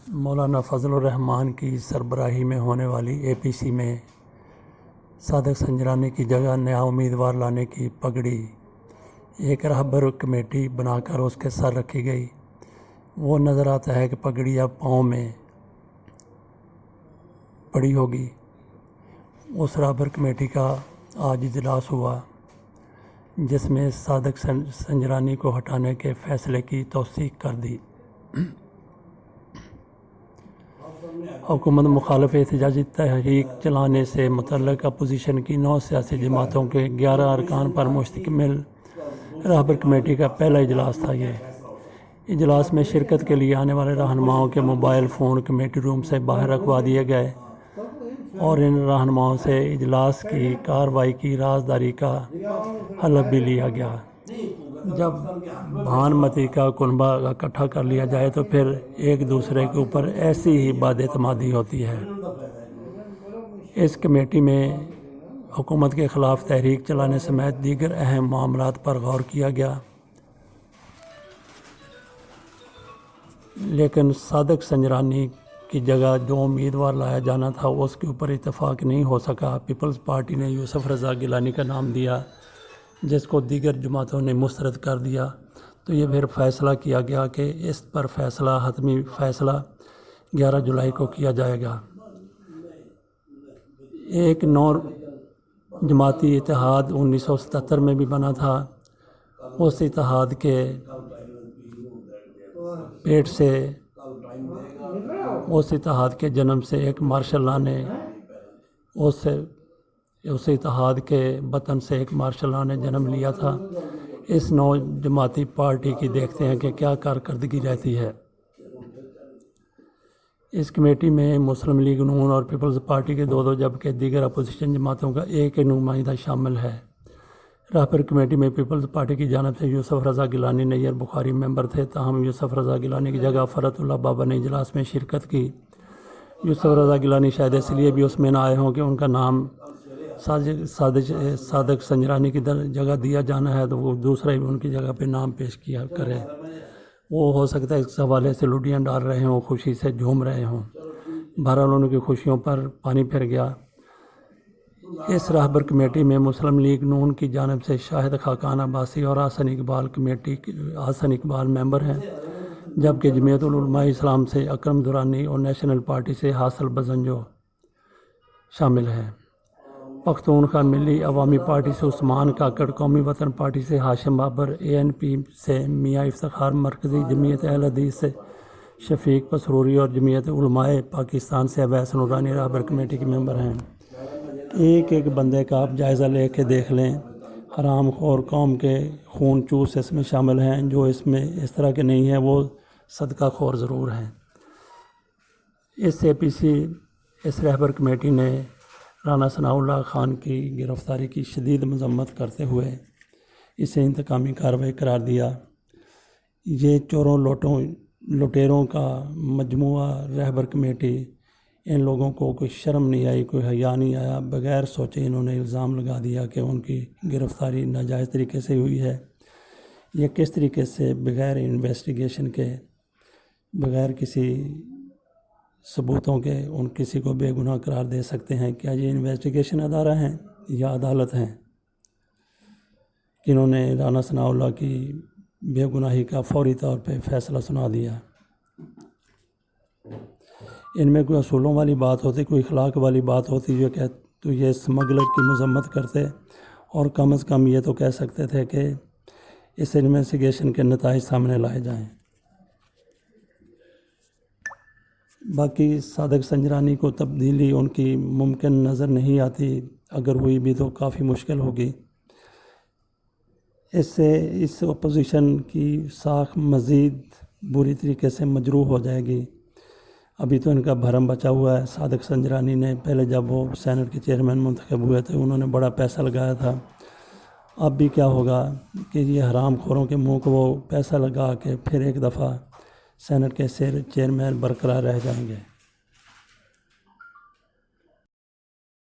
مولانا فضل الرحمان کی سربراہی میں ہونے والی اے پی سی میں صادق سنجرانی کی جگہ نیا امیدوار لانے کی پگڑی ایک رہبر کمیٹی بنا کر اس کے سر رکھی گئی۔ وہ نظر آتا ہے کہ پگڑی اب پاؤں میں پڑی ہوگی۔ اس رہبر کمیٹی کا آج اجلاس ہوا جس میں صادق سنجرانی کو ہٹانے کے فیصلے کی توثیق کر دی۔ حکومت مخالف احتجاجی تحریک چلانے سے متعلق اپوزیشن کی 9 سیاسی جماعتوں کے 11 ارکان پر مشتمل رہبر کمیٹی کا پہلا اجلاس تھا۔ یہ اجلاس میں شرکت کے لیے آنے والے رہنماؤں کے موبائل فون کمیٹی روم سے باہر رکھوا دیے گئے اور ان رہنماؤں سے اجلاس کی کارروائی کی رازداری کا حلف بھی لیا گیا۔ جب بھانمتی کا کنبہ اکٹھا کر لیا جائے تو پھر ایک دوسرے کے اوپر ایسی ہی بد اعتمادی ہوتی ہے۔ اس کمیٹی میں حکومت کے خلاف تحریک چلانے سمیت دیگر اہم معاملات پر غور کیا گیا، لیکن صادق سنجرانی کی جگہ جو امیدوار لایا جانا تھا اس کے اوپر اتفاق نہیں ہو سکا۔ پیپلز پارٹی نے یوسف رضا گیلانی کا نام دیا جس کو دیگر جماعتوں نے مسترد کر دیا، تو یہ پھر فیصلہ کیا گیا کہ اس پر حتمی فیصلہ 11 جولائی کو کیا جائے گا۔ ایک 9 جماعتی اتحاد 1977 میں بھی بنا تھا۔ اس اتحاد کے پیٹ سے اس اتحاد کے جنم سے ایک مارشل لا نے اس اتحاد کے وطن سے ایک مارشل لا نے جنم لیا تھا۔ اس 9 جماعتی پارٹی کی دیکھتے ہیں کہ کیا کارکردگی رہتی ہے۔ اس کمیٹی میں مسلم لیگ نون اور پیپلز پارٹی کے 2 جبکہ دیگر اپوزیشن جماعتوں کا ایک نمائندہ شامل ہے۔ رہبر کمیٹی میں پیپلز پارٹی کی جانب سے یوسف رضا گیلانی نیئر بخاری ممبر تھے، تاہم یوسف رضا گیلانی کی جگہ فرت اللہ بابا نے اجلاس میں شرکت کی۔ یوسف رضا گیلانی شاید اس لیے بھی اس میں نہ آئے ہوں کہ ان کا نام صادق سنجرانی کی جگہ دیا جانا ہے تو وہ دوسرا ہی ان کی جگہ پہ نام پیش کیا کرے۔ وہ ہو سکتا ہے اس حوالے سے لڈیاں ڈال رہے ہوں، خوشی سے جھوم رہے ہوں۔ بہرحال ان کی خوشیوں پر پانی پھر گیا۔ اس رہبر کمیٹی میں مسلم لیگ نون کی جانب سے شاہد خاقان عباسی اور حسن اقبال ممبر ہیں، جبکہ جمعیت العلماء اسلام سے اکرم درانی اور نیشنل پارٹی سے حاصل بزنجو شامل ہیں۔ پختونخوا ملی عوامی پارٹی سے عثمان کاکڑ، قومی وطن پارٹی سے ہاشم بابر، ANP سے میاں افتخار، مرکزی جمعیت اہل حدیث سے شفیق پسروری اور جمعیت علماء پاکستان سے اویس نورانی رہبر کمیٹی کے ممبر ہیں۔ ایک ایک بندے کا آپ جائزہ لے کے دیکھ لیں، حرام خور قوم کے خون چوس اس میں شامل ہیں، جو اس میں اس طرح کے نہیں ہیں وہ صدقہ خور ضرور ہیں۔ اس APC اس رہبر کمیٹی نے رانا ثناءاللہ خان کی گرفتاری کی شدید مذمت کرتے ہوئے اسے انتقامی کارروائی قرار دیا۔ یہ چوروں لٹیروں کا مجموعہ رہبر کمیٹی، ان لوگوں کو کوئی شرم نہیں آئی، کوئی حیا نہیں آیا، بغیر سوچے انہوں نے الزام لگا دیا کہ ان کی گرفتاری ناجائز طریقے سے ہوئی ہے۔ یہ کس طریقے سے بغیر انویسٹیگیشن کے، بغیر کسی ثبوتوں کے ان کسی کو بے گناہ قرار دے سکتے ہیں؟ کیا یہ انویسٹیگیشن ادارہ ہیں یا عدالت ہیں؟ جنہوں نے رانا ثناءاللہ کی بے گناہی کا فوری طور پہ فیصلہ سنا دیا۔ ان میں کوئی اصولوں والی بات ہوتی، کوئی اخلاق والی بات ہوتی تو یہ اسمگلر کی مذمت کرتے، اور کم از کم یہ تو کہہ سکتے تھے کہ اس انویسٹیگیشن کے نتائج سامنے لائے جائیں۔ باقی صادق سنجرانی کو تبدیلی ان کی ممکن نظر نہیں آتی، اگر ہوئی بھی تو کافی مشکل ہوگی۔ اس سے اس اپوزیشن کی ساکھ مزید بری طریقے سے مجروح ہو جائے گی۔ ابھی تو ان کا بھرم بچا ہوا ہے۔ صادق سنجرانی نے پہلے جب وہ سینٹ کے چیئرمین منتخب ہوئے تھے انہوں نے بڑا پیسہ لگایا تھا۔ اب بھی کیا ہوگا کہ یہ حرام خوروں کے منہ کو وہ پیسہ لگا کے پھر ایک دفعہ سینٹ کے چیئرمین برقرار رہ جائیں گے۔